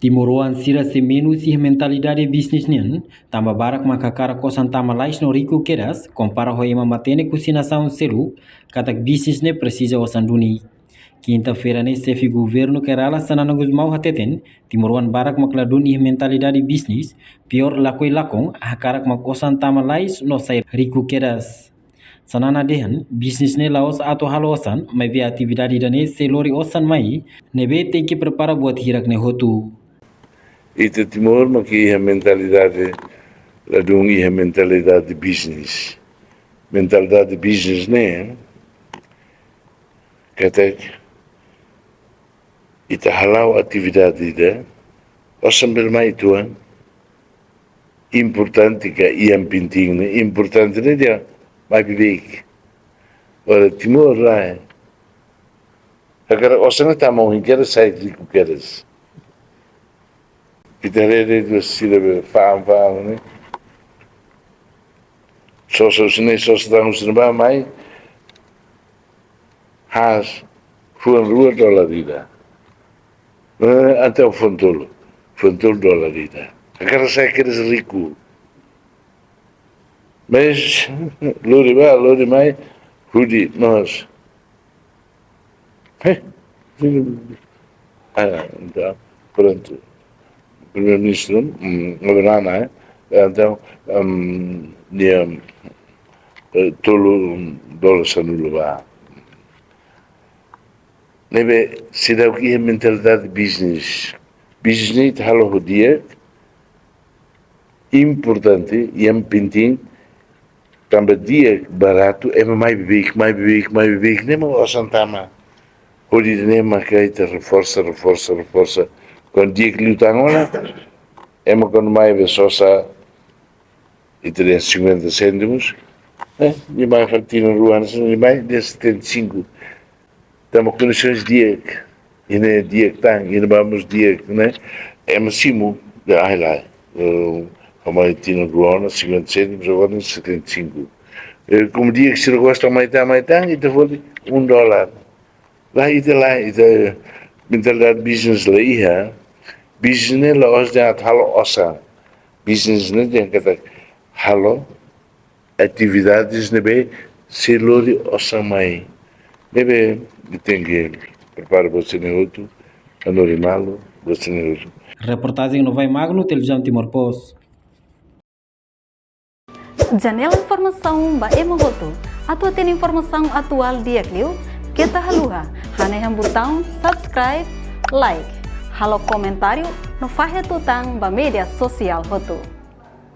Timuruan sira se menos e mentalidade business nian, tamba barak makakara kosan tama lais no rico keras, compara ho ema matene kusinação selu, katak business ne precisa osanduni. Quinta-feira ne chefe governo kerala sananangus mau hateten, timuruan barak makladun e mentalidade business, pior lakoi lakong, hakarak makosan tama lais no sai rico keras. Sanana dehan, business ne laos atau halo osan, mai be atividade dane selori osan mai, nebe tem que prepara buat hirak ne hotu. Ita Timor maki a mentalidade ladung a mentalidade de business. Mentalidade de business ne kata ita halau atividade ida osam bermai tuan importante que iam penting ne importante ne dia mai bibik. Ora Timor lá agora osam ta mau hinkera sai rico keras. Pitarere do sira fam ne só estamos no mai has fuan rua dolarida até o fontul dolarida agora sai que eres rico mas lori mai hudi nós então pronto primeiro-ministro Governar, então dia tolo dólar sanulu ba nebe sidau que mentalidade business ne halo dia importante e penting também dia barato é mais big nem mais santama hodi ne makaita reforça quando dia que lutar agora é uma quando mais besosa e 50 cêntimos e mais factina ruana e mais de 75 temos condições dia e ne dia que tem e vamos dia né é máximo da highlight como a tina ruana 50 cêntimos agora 75 como dia que se gosta mais e te vale $1 lá e mentalidade business lá ia business la os dia halo osa business ne dia kata halo atividades nebe selori osa mai nebe ditenge prepara você ne outro anorimalo você ne outro. Reportagem no Vai Magno, televisão Timor Post. Janela informação ba emohoto. Atua tem informação atual dia Clio. Kita haluha. Haneham botão subscribe, like. Halo comentário no Fahe Tutang ba media sosial hotu.